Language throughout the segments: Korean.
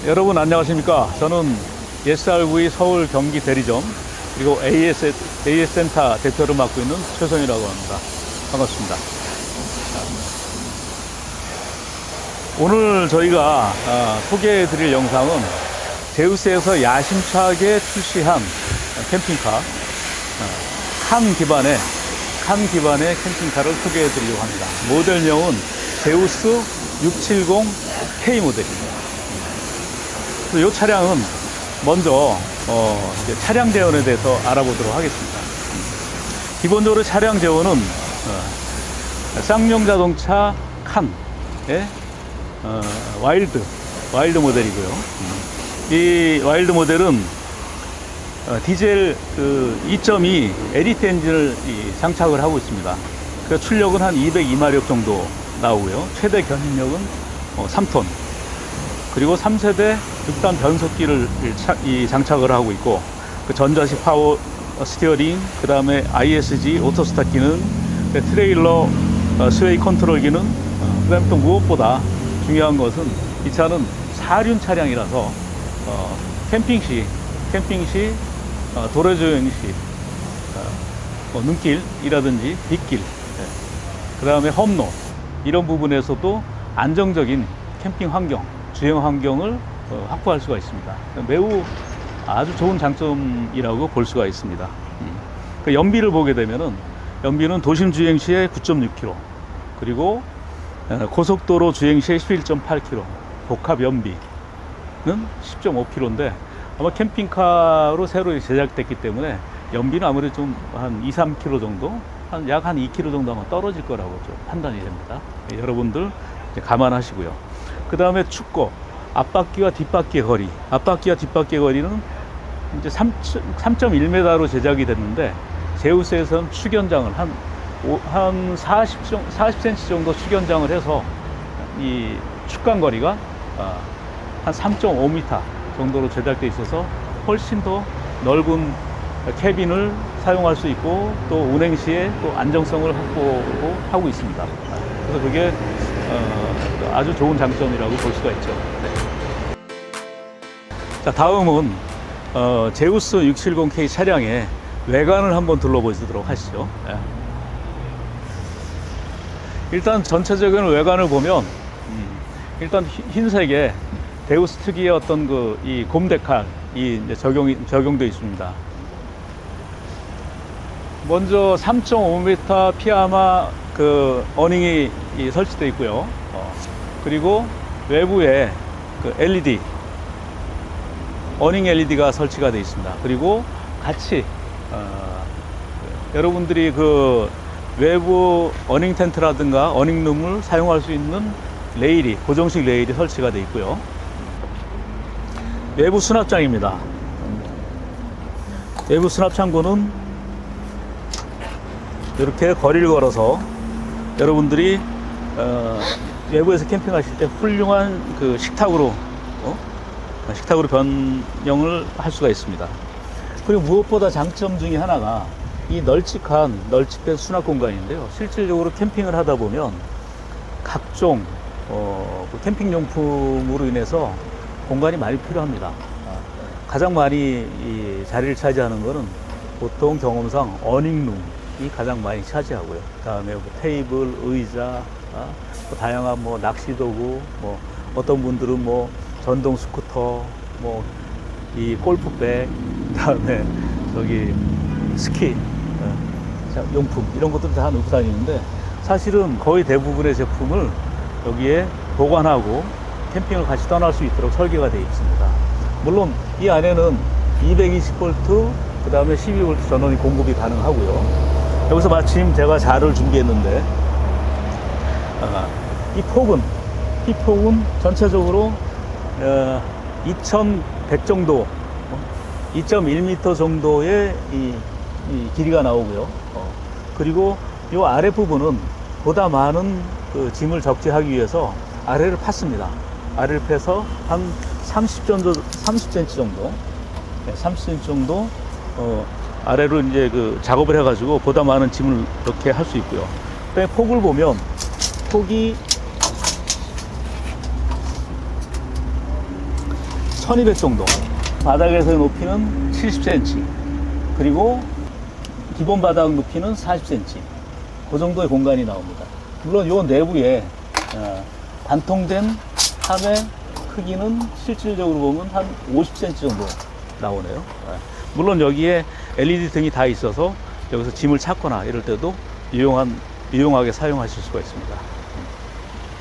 여러분 안녕하십니까. 저는 SRV 서울 경기 대리점 그리고 AS 센터 대표를 맡고 있는 최성이라고 합니다. 반갑습니다. 오늘 저희가 소개해 드릴 영상은 제우스에서 야심차게 출시한 캠핑카 칸 기반의 캠핑카를 소개해 드리려고 합니다. 모델명은 제우스 670K 모델입니다. 이 차량은 먼저 차량 재원에 대해서 알아보도록 하겠습니다. 기본적으로 차량 재원은 쌍용 자동차 칸의 와일드 모델이고요. 이 와일드 모델은 디젤 2.2 에리트 엔진을 장착을 하고 있습니다. 그 출력은 한 202마력 정도 나오고요. 최대 견인력은 3톤. 그리고 3세대 6단 변속기를 장착을 하고 있고, 그 전자식 파워 스티어링, 그 다음에 ISG 오토 스타트 기능, 트레일러 스웨이 컨트롤 기능, 그 다음에 또 무엇보다 중요한 것은 이 차는 4륜 차량이라서 캠핑 시 도로 주행 시 눈길이라든지 빗길, 그 다음에 험로 이런 부분에서도 안정적인 캠핑 환경, 주행 환경을 확보할 수가 있습니다. 매우 아주 좋은 장점이라고 볼 수가 있습니다. 그 연비를 보게 되면은 연비는 도심 주행 시에 9.6km, 그리고 고속도로 주행 시에 11.8km, 복합 연비는 10.5km인데 아마 캠핑카로 새로 제작됐기 때문에 연비는 아무래도 좀 한 2, 3km 정도, 약 한 2km 정도 아마 떨어질 거라고 좀 판단이 됩니다. 여러분들 감안하시고요. 그 다음에 축거, 앞바퀴와 뒷바퀴의 거리. 앞바퀴와 뒷바퀴의 거리는 이제 3.1m로 제작이 됐는데, 제우스에서는 축연장을 한 40cm 정도 축연장을 해서 이 축간 거리가 한 3.5m 정도로 제작되어 있어서 훨씬 더 넓은 캐빈을 사용할 수 있고, 또 운행 시에 또 안정성을 확보하고 있습니다. 그래서 그게 아주 좋은 장점이라고 볼 수가 있죠. 네. 자, 다음은 제우스 670K 차량의 외관을 한번 둘러보도록 하시죠. 네. 일단 전체적인 외관을 보면 일단 흰색에 제우스 특유의 어떤 이 곰데칼이 이제 적용되어 있습니다. 먼저 3.5m 피아마 어닝이 설치되어 있고요. 그리고 외부에 LED 어닝 LED가 설치가 되어 있습니다. 그리고 같이 여러분들이 외부 어닝 텐트라든가 어닝룸을 사용할 수 있는 레일이, 고정식 레일이 설치가 되어 있고요. 외부 수납장입니다. 외부 수납창고는 이렇게 거리를 걸어서 여러분들이 외부에서 캠핑하실 때 훌륭한 식탁으로 변형을 할 수가 있습니다. 그리고 무엇보다 장점 중에 하나가 이 널찍한 수납 공간인데요. 실질적으로 캠핑을 하다 보면 각종 캠핑 용품으로 인해서 공간이 많이 필요합니다. 가장 많이 자리를 차지하는 것은 보통 경험상 어닝룸이 가장 많이 차지하고요. 그 다음에 테이블, 의자, 다양한 낚시 도구, 어떤 분들은 전동 스쿠터, 이 골프백, 그 다음에 스키 용품 이런 것들 다 놓고 다니는데, 사실은 거의 대부분의 제품을 여기에 보관하고 캠핑을 같이 떠날 수 있도록 설계가 되어 있습니다. 물론 이 안에는 220V 그 다음에 12V 전원이 공급이 가능하고요. 여기서 마침 제가 자를 준비했는데, 이 폭은 전체적으로 2100 정도, 2.1m 정도의 이 길이가 나오고요. 그리고 이 아래 부분은 보다 많은 짐을 적재하기 위해서 아래를 팠습니다. 아래를 패서 한 30cm 정도, 30cm 정도 아래로 이제 작업을 해가지고 보다 많은 짐을 이렇게 할 수 있고요. 그다음에 폭을 보면 폭이 1200 정도. 바닥에서의 높이는 70cm. 그리고 기본 바닥 높이는 40cm. 그 정도의 공간이 나옵니다. 물론 이 내부에 반통된 함의 크기는 실질적으로 보면 한 50cm 정도 나오네요. 물론 여기에 LED 등이 다 있어서 여기서 짐을 찾거나 이럴 때도 유용하게 사용하실 수가 있습니다.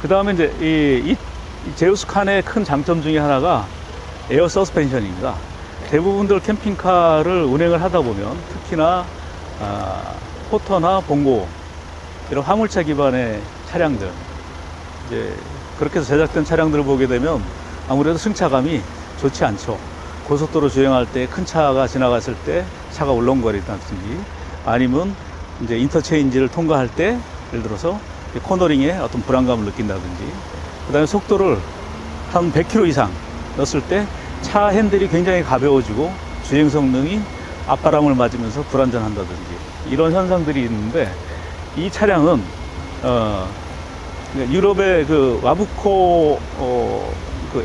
그 다음에 이제 이 제우스 칸의 큰 장점 중에 하나가 에어 서스펜션입니다. 대부분들 캠핑카를 운행을 하다 보면 특히나 포터나 봉고 이런 화물차 기반의 차량들, 이제 그렇게 해서 제작된 차량들을 보게 되면 아무래도 승차감이 좋지 않죠. 고속도로 주행할 때 큰 차가 지나갔을 때 차가 울렁거린다든지, 아니면 이제 인터체인지를 통과할 때 예를 들어서 코너링에 어떤 불안감을 느낀다든지, 그 다음에 속도를 한 100km 이상 넣었을 때 차 핸들이 굉장히 가벼워지고 주행 성능이 앞바람을 맞으면서 불안전한다든지 이런 현상들이 있는데, 이 차량은 유럽의 그 와브코 그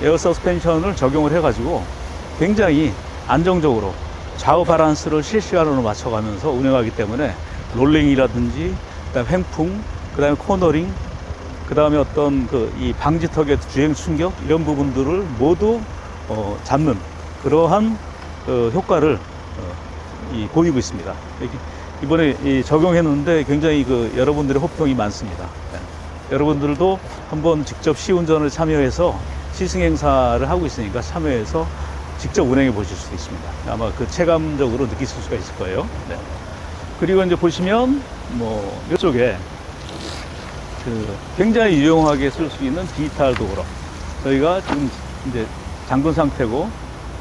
에어 서스펜션을 적용을 해가지고 굉장히 안정적으로 좌우 바란스를 실시간으로 맞춰가면서 운행하기 때문에 롤링이라든지, 그다음에 횡풍, 그다음에 코너링, 그다음에 어떤 이 방지턱의 주행 충격 이런 부분들을 모두 잡는 그러한 효과를 보이고 있습니다. 이번에 적용했는데 굉장히 여러분들의 호평이 많습니다. 여러분들도 한번 직접 시운전을 참여해서 시승 행사를 하고 있으니까 참여해서 직접 운행해 보실 수 있습니다. 아마 체감적으로 느끼실 수가 있을 거예요. 네. 그리고 이제 보시면 이쪽에 굉장히 유용하게 쓸 수 있는 디지털 도어로, 저희가 지금 이제 잠근 상태고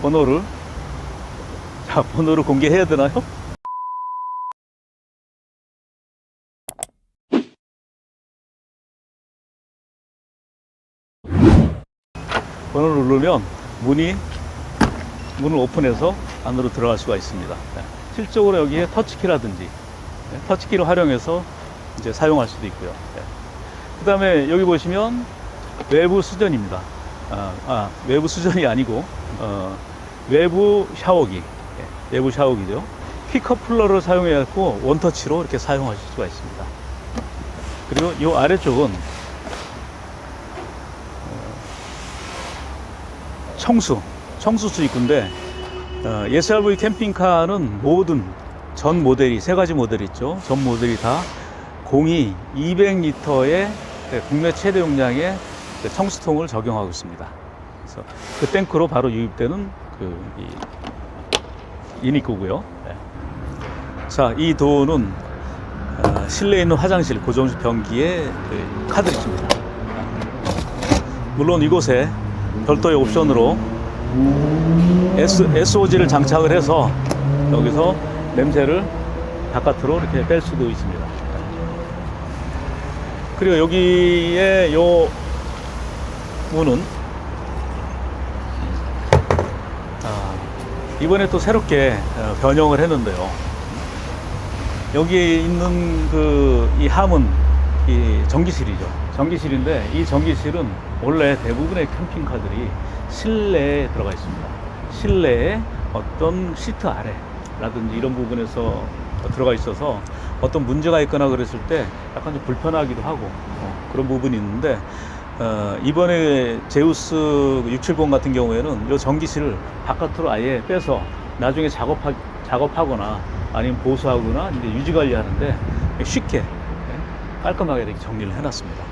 번호를 공개해야 되나요? 번호를 누르면 문을 오픈해서 안으로 들어갈 수가 있습니다. 실적으로 여기에 터치키라든지 터치키를 활용해서 이제 사용할 수도 있고요. 그 다음에 여기 보시면 외부 수전입니다. 외부 수전이 아니고 외부 샤워기, 외부 샤워기죠. 퀵커플러를 사용해 갖고 원터치로 이렇게 사용하실 수가 있습니다. 그리고 이 아래쪽은 청수 수입구인데, SRV 캠핑카는 모든 전 모델이, 세 가지 모델이 있죠. 전 모델이 다 공이 200리터의 국내 최대 용량의 청수통을 적용하고 있습니다. 그래서 그 탱크로 바로 유입되는 이니코고요. 자, 이 도어는 실내에 있는 화장실, 고정식 변기의 카드리지입니다. 물론 이곳에 별도의 옵션으로 SOG를 장착을 해서 여기서 냄새를 바깥으로 이렇게 뺄 수도 있습니다. 그리고 여기에 요 문은 이번에 또 새롭게 변형을 했는데요. 여기에 있는 이 함은 이 전기실이죠. 전기실인데, 이 전기실은 원래 대부분의 캠핑카들이 실내에 들어가 있습니다. 실내에 어떤 시트 아래라든지 이런 부분에서 들어가 있어서 어떤 문제가 있거나 그랬을 때 약간 좀 불편하기도 하고 그런 부분이 있는데, 이번에 제우스 670 같은 경우에는 이 전기실을 바깥으로 아예 빼서 나중에 작업하거나 아니면 보수하거나 이제 유지 관리하는데 쉽게 깔끔하게 이렇게 정리를 해놨습니다.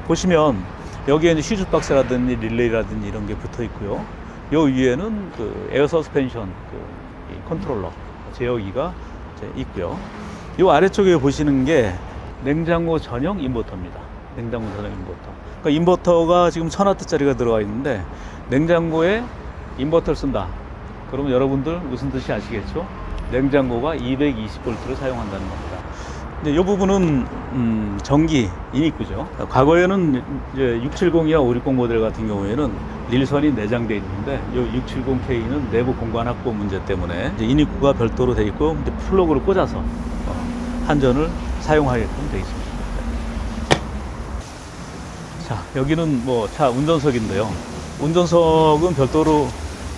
보시면 여기에 이제 휴즈 박스라든지 릴레이라든지 이런 게 붙어 있고요. 요 위에는 에어 서스펜션 컨트롤러 제어기가 있고요. 요 아래쪽에 보시는 게 냉장고 전용 인버터입니다. 냉장고 전용 인버터. 그러니까 인버터가 지금 1000W짜리가 들어가 있는데, 냉장고에 인버터를 쓴다. 그러면 여러분들 무슨 뜻이 아시겠죠? 냉장고가 220V를 사용한다는 겁니다. 이 부분은 전기 이니쿠죠. 과거에는 이제 670이나 560 모델 같은 경우에는 릴선이 내장되어 있는데, 이 670K는 내부 공간 확보 문제 때문에 이제 이니쿠가 별도로 되어 있고, 이제 플러그를 꽂아서 한전을 사용하게끔 되어 있습니다. 자, 여기는 차 운전석인데요. 운전석은 별도로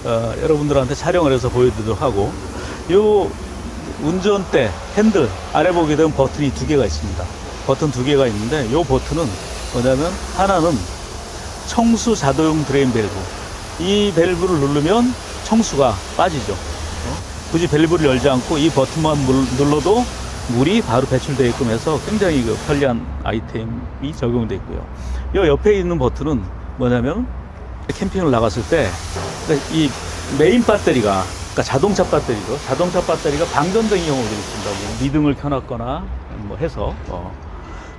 여러분들한테 촬영을 해서 보여드리도록 하고, 요 운전대 핸들 아래 보게 되면 버튼이 두 개가 있습니다. 버튼 두 개가 있는데, 요 버튼은 뭐냐면, 하나는 청수 자동 드레인 밸브. 이 밸브를 누르면 청수가 빠지죠. 굳이 밸브를 열지 않고 이 버튼만 눌러도 물이 바로 배출되게끔 해서 굉장히 편리한 아이템이 적용되어 있고요. 이 옆에 있는 버튼은 뭐냐면, 캠핑을 나갔을 때 이 메인 배터리가, 그러니까 자동차 배터리죠. 자동차 배터리가 방전된 경우도 있습니다. 뭐 미등을 켜놨거나 뭐 해서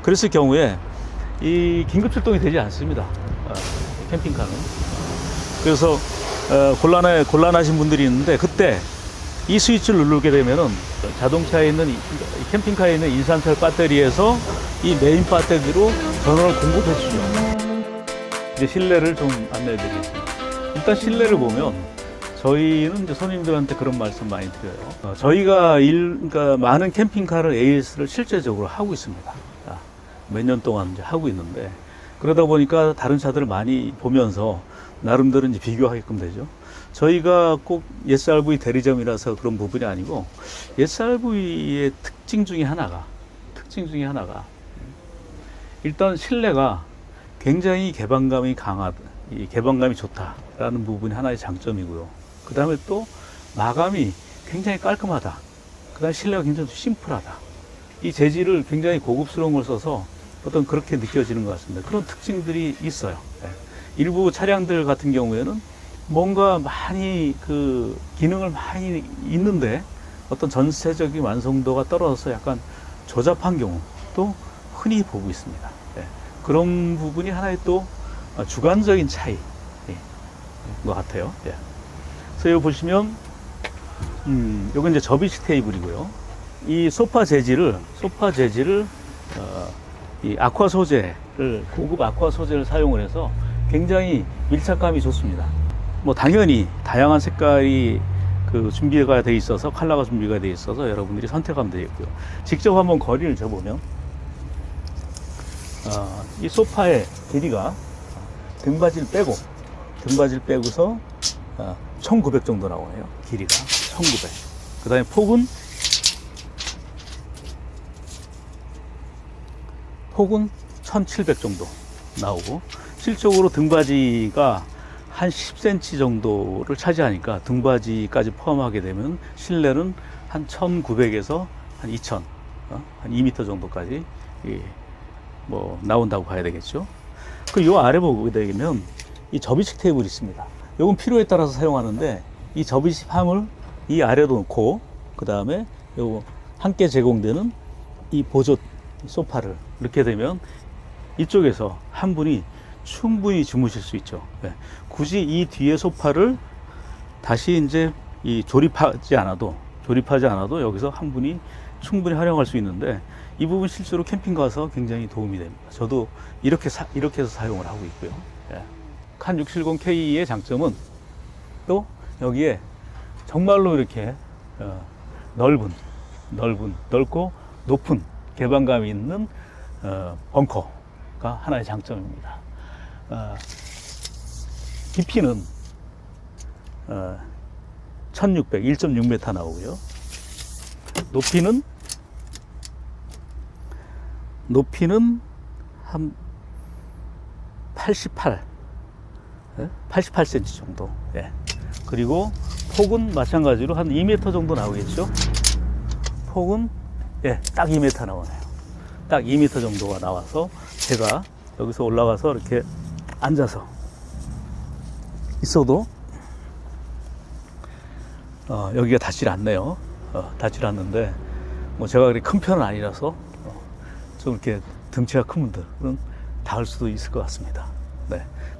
그랬을 경우에 이 긴급 출동이 되지 않습니다. 캠핑카는. 그래서 곤란하신 분들이 있는데, 그때 이 스위치를 누르게 되면은 자동차에 있는 캠핑카에 있는 인산철 배터리에서 이 메인 배터리로 전원을 공급해 주죠. 이제 실내를 좀 안내해 드리겠습니다. 일단 실내를 보면 저희는 이제 손님들한테 그런 말씀 많이 드려요. 저희가 그러니까 많은 캠핑카를 AS를 실제적으로 하고 있습니다. 몇 년 동안 이제 하고 있는데, 그러다 보니까 다른 차들을 많이 보면서 나름대로 이제 비교하게끔 되죠. 저희가 꼭 SRV 대리점이라서 그런 부분이 아니고, SRV의 특징 중에 하나가 일단 실내가 굉장히 개방감이 좋다라는 부분이 하나의 장점이고요. 그 다음에 또 마감이 굉장히 깔끔하다. 그 다음에 실내가 굉장히 심플하다. 이 재질을 굉장히 고급스러운 걸 써서 어떤 그렇게 느껴지는 것 같습니다. 그런 특징들이 있어요. 일부 차량들 같은 경우에는 뭔가 많이 기능을 많이 있는데 어떤 전체적인 완성도가 떨어져서 약간 조잡한 경우도 흔히 보고 있습니다. 그런 부분이 하나의 또 주관적인 차이인 것 같아요. 그래서 여기 보시면 요건 이제 접이식 테이블이고요. 이 소파 재질을 이 아쿠아 소재를, 고급 아쿠아 소재를 사용을 해서 굉장히 밀착감이 좋습니다. 뭐 당연히 다양한 색깔이 준비가 돼 있어서, 컬러가 준비가 돼 있어서 여러분들이 선택하면 되겠고요. 직접 한번 거리를 재보면 이 소파의 길이가 등받이를 빼고서 1900 정도 나오네요. 길이가 1900. 그 다음에 폭은 1700 정도 나오고, 실적으로 등받이가 한 10cm 정도를 차지하니까 등받이까지 포함하게 되면 실내는 한 1900에서 한 2000, 한 2m 정도까지 뭐 나온다고 봐야 되겠죠. 요 아래 보게 되면 이 접이식 테이블이 있습니다. 요건 필요에 따라서 사용하는데, 이 접이식 함을 이 아래로 놓고, 그 다음에 요 함께 제공되는 이 보조 소파를 이렇게 되면 이쪽에서 한 분이 충분히 주무실 수 있죠. 굳이 이 뒤에 소파를 다시 이제 조립하지 않아도 여기서 한 분이 충분히 활용할 수 있는데, 이 부분 실제로 캠핑 가서 굉장히 도움이 됩니다. 저도 이렇게 해서 사용을 하고 있고요. 칸 670K의 장점은 또 여기에 정말로 이렇게 넓고 높은 개방감이 있는 벙커가 하나의 장점입니다. 깊이는 1600, 1.6m 나오고요. 높이는 한 88cm 정도. 그리고 폭은 마찬가지로 한 2m 정도 나오겠죠. 폭은 딱 2m 나오네요. 딱 2m 정도가 나와서 제가 여기서 올라가서 이렇게 앉아서 있어도 여기가 닿질 않네요. 닿질 않는데, 뭐 제가 그렇게 큰 편은 아니라서 좀 이렇게 등치가 큰 분들은 닿을 수도 있을 것 같습니다.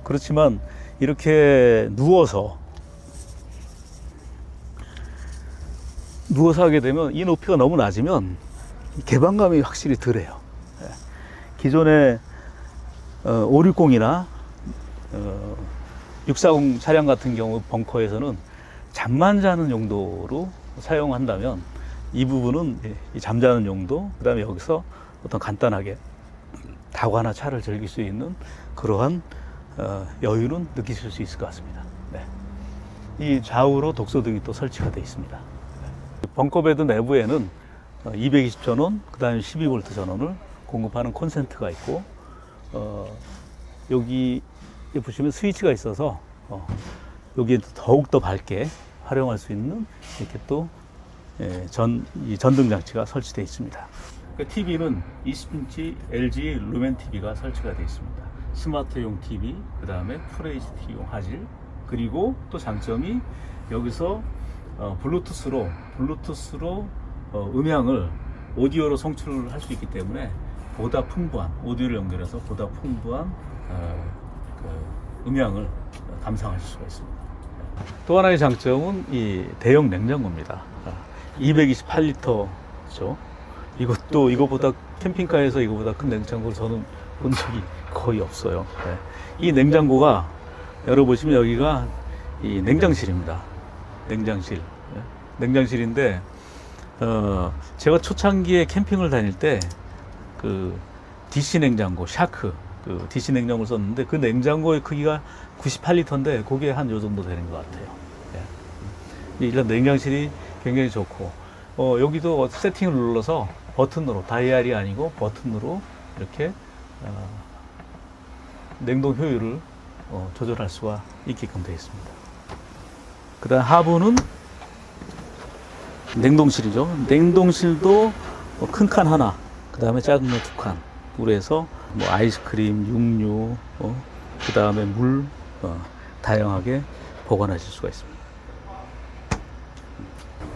그렇지만 이렇게 누워서 하게 되면 이 높이가 너무 낮으면 개방감이 확실히 덜해요. 기존의 560이나 640 차량 같은 경우 벙커에서는 잠만 자는 용도로 사용한다면, 이 부분은 잠자는 용도, 그 다음에 여기서 어떤 간단하게 다과나 차를 즐길 수 있는 그러한 여유는 느끼실 수 있을 것 같습니다. 네. 이 좌우로 독서등이 또 설치가 되어 있습니다. 벙커베드 내부에는 220 전원, 그 다음에 12V 전원을 공급하는 콘센트가 있고, 여기 보시면 스위치가 있어서 여기에 더욱더 밝게 활용할 수 있는 이렇게 또 이 전등 장치가 설치되어 있습니다. TV는 20인치 LG 루멘 TV가 설치가 되어 있습니다. 스마트용 TV, 그 다음에 FHD용 화질, 그리고 또 장점이 여기서 블루투스로 음향을 오디오로 송출을 할 수 있기 때문에 보다 풍부한 오디오를 연결해서 보다 풍부한 음향을 감상하실 수가 있습니다. 또 하나의 장점은 이 대형 냉장고입니다. 228리터죠. 이것도 이거보다 캠핑카에서 이거보다 큰 냉장고를 저는 본 적이 거의 없어요. 네. 이 냉장고가 열어보시면 여기가 이 냉장실입니다. 냉장실. 네. 냉장실인데 제가 초창기에 캠핑을 다닐 때 그 DC 냉장고 샤크 그 DC 냉장고를 썼는데 그 냉장고의 크기가 98리터인데 그게 한 요 정도 되는 것 같아요. 네. 이런 냉장실이 굉장히 좋고 여기도 세팅을 눌러서 버튼으로 다이얼이 아니고 버튼으로 이렇게 냉동 효율을 조절할 수가 있게끔 되어 있습니다. 그 다음 하부는 냉동실이죠. 냉동실도 큰 칸 하나, 그 다음에 작은 거 두 칸으로 해서 뭐 아이스크림, 육류, 그 다음에 물 다양하게 보관하실 수가 있습니다.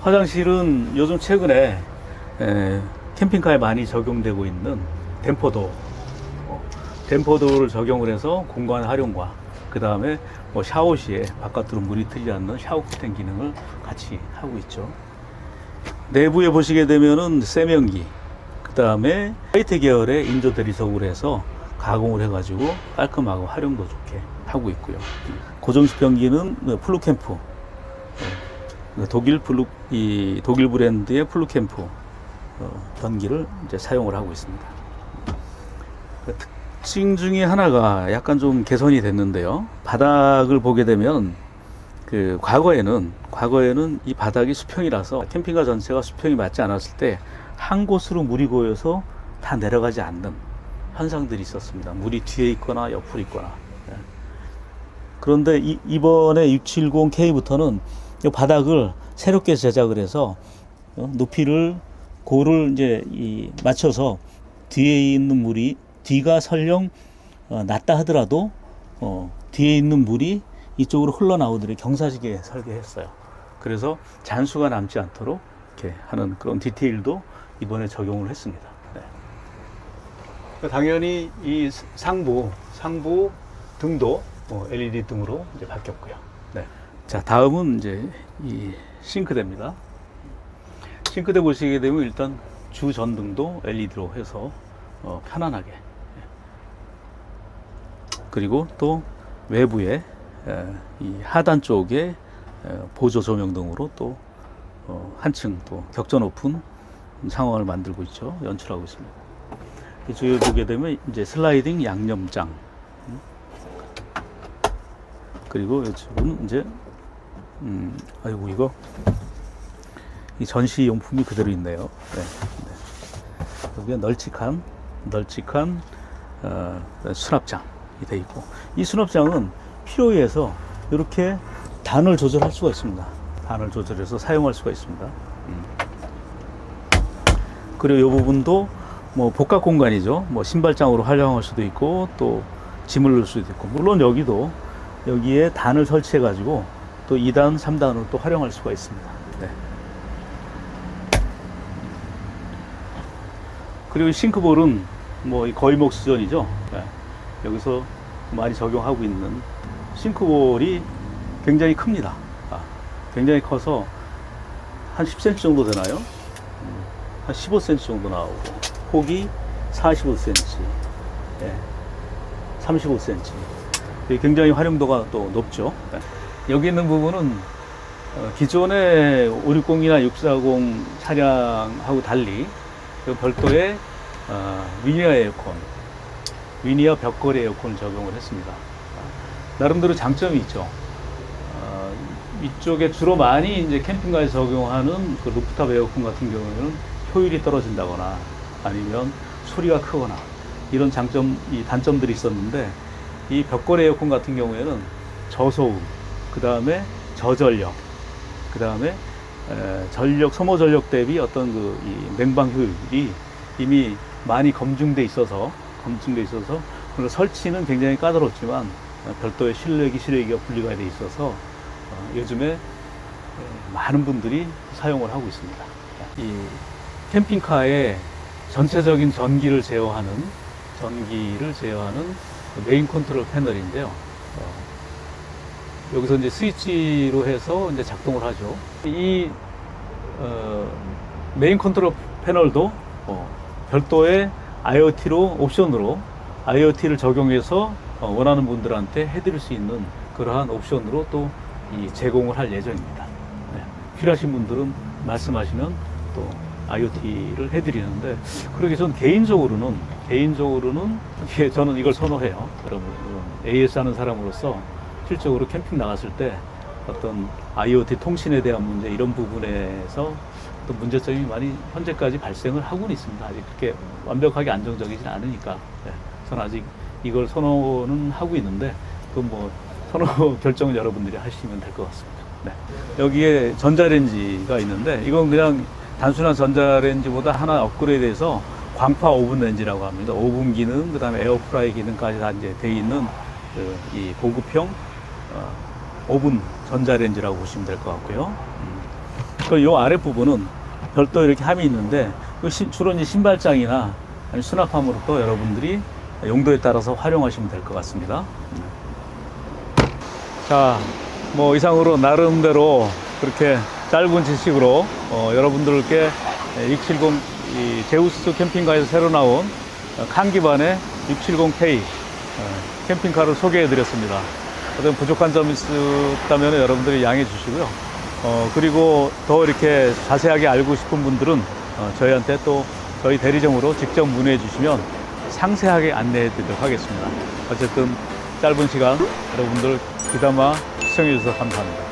화장실은 요즘 최근에 캠핑카에 많이 적용되고 있는 댐퍼도어를 적용을 해서 공간 활용과 그 다음에 뭐 샤워 시에 바깥으로 물이 튀지 않는 샤워 커튼 기능을 같이 하고 있죠. 내부에 보시게 되면은 세면기, 그 다음에 화이트 계열의 인조 대리석으로 해서 가공을 해가지고 깔끔하고 활용도 좋게 하고 있고요. 고정식 변기는 플루캠프, 독일 브랜드의 플루캠프 변기를 이제 사용을 하고 있습니다. 특징 중에 하나가 약간 좀 개선이 됐는데요. 바닥을 보게 되면 과거에는 이 바닥이 수평이라서 캠핑카 전체가 수평이 맞지 않았을 때 한 곳으로 물이 고여서 다 내려가지 않는 현상들이 있었습니다. 물이 뒤에 있거나 옆으로 있거나. 그런데 이번에 670K부터는 이 바닥을 새롭게 제작을 해서 높이를 고를 이제 맞춰서 뒤에 있는 물이 뒤가 설령 낮다 하더라도 뒤에 있는 물이 이쪽으로 흘러나오도록 경사지게 설계했어요. 그래서 잔수가 남지 않도록 이렇게 하는 그런 디테일도 이번에 적용을 했습니다. 네. 당연히 이 상부 등도 LED 등으로 이제 바뀌었고요. 네. 자, 다음은 이제 이 싱크대입니다. 싱크대 보시게 되면 일단 주 전등도 LED로 해서 편안하게, 그리고 또 외부에 이 하단 쪽에 보조 조명 등으로 또 한층 또 격전 높은 상황을 만들고 있죠. 연출하고 있습니다. 이쪽에 보게 되면 이제 슬라이딩 양념장, 그리고 이쪽은 이제 아이고 이거 이 전시 용품이 그대로 있네요. 네. 여기가 널찍한 수납장이 되어 있고, 이 수납장은 필요에 의해서 이렇게 단을 조절할 수가 있습니다. 단을 조절해서 사용할 수가 있습니다. 그리고 이 부분도 뭐 복합 공간이죠. 뭐 신발장으로 활용할 수도 있고 또 짐을 넣을 수도 있고, 물론 여기에 단을 설치해 가지고 또 2단, 3단으로 또 활용할 수가 있습니다. 네. 그리고 이 싱크볼은 뭐 거의 목수전이죠. 네. 여기서 많이 적용하고 있는 싱크볼이 굉장히 큽니다. 굉장히 커서 한 10cm 정도 되나요? 한 15cm 정도 나오고, 폭이 45cm, 네. 35cm. 굉장히 활용도가 또 높죠. 네. 여기 있는 부분은 기존의 560이나 640 차량하고 달리 별도의 위니어 벽걸이 에어컨을 적용을 했습니다. 나름대로 장점이 있죠. 이쪽에 주로 많이 이제 캠핑카에 적용하는 그 루프탑 에어컨 같은 경우에는 효율이 떨어진다거나 아니면 소리가 크거나 이런 단점들이 있었는데, 이 벽걸이 에어컨 같은 경우에는 저소음, 그 다음에 저전력, 그 다음에 소모 전력 대비 어떤 이 냉방 효율이 이미 많이 검증돼 있어서 물론 설치는 굉장히 까다롭지만 별도의 실외기가 분리가 돼 있어서 요즘에 많은 분들이 사용을 하고 있습니다. 이 캠핑카의 전체적인 전기를 제어하는 메인 컨트롤 패널인데요. 여기서 이제 스위치로 해서 이제 작동을 하죠. 이 메인 컨트롤 패널도 별도의 옵션으로 IoT를 적용해서 원하는 분들한테 해드릴 수 있는 그러한 옵션으로 또 제공을 할 예정입니다. 네. 필요하신 분들은 말씀하시면 또 IoT를 해드리는데, 그러기 전 개인적으로는 저는 이걸 선호해요. 여러분, AS 하는 사람으로서 실적으로 캠핑 나갔을 때 어떤 IoT 통신에 대한 문제, 이런 부분에서 어떤 문제점이 많이 현재까지 발생을 하고는 있습니다. 아직 그렇게 완벽하게 안정적이진 않으니까. 네. 저는 아직 이걸 선호는 하고 있는데, 그건 뭐 선호 결정은 여러분들이 하시면 될 것 같습니다. 네. 여기에 전자레인지가 있는데, 이건 그냥 단순한 전자레인지보다 하나 업그레이드해서 광파 오븐 렌지라고 합니다. 오븐 기능, 그 다음에 에어프라이 기능까지 다 이제 돼 있는 이 고급형 오븐 전자레인지라고 보시면 될 것 같고요. 이 아랫부분은 별도 이렇게 함이 있는데, 주로 이제 신발장이나 수납함으로 또 여러분들이 용도에 따라서 활용하시면 될 것 같습니다. 자, 뭐 이상으로 나름대로 그렇게 짧은 지식으로 여러분들께 670 제우스 캠핑카에서 새로 나온 칸 기반의 670K 캠핑카를 소개해 드렸습니다. 어떤 부족한 점이 있었다면 여러분들이 양해해 주시고요. 그리고 더 이렇게 자세하게 알고 싶은 분들은 저희한테 또 저희 대리점으로 직접 문의해 주시면 상세하게 안내해 드리도록 하겠습니다. 어쨌든 짧은 시간 여러분들 귀담아 시청해 주셔서 감사합니다.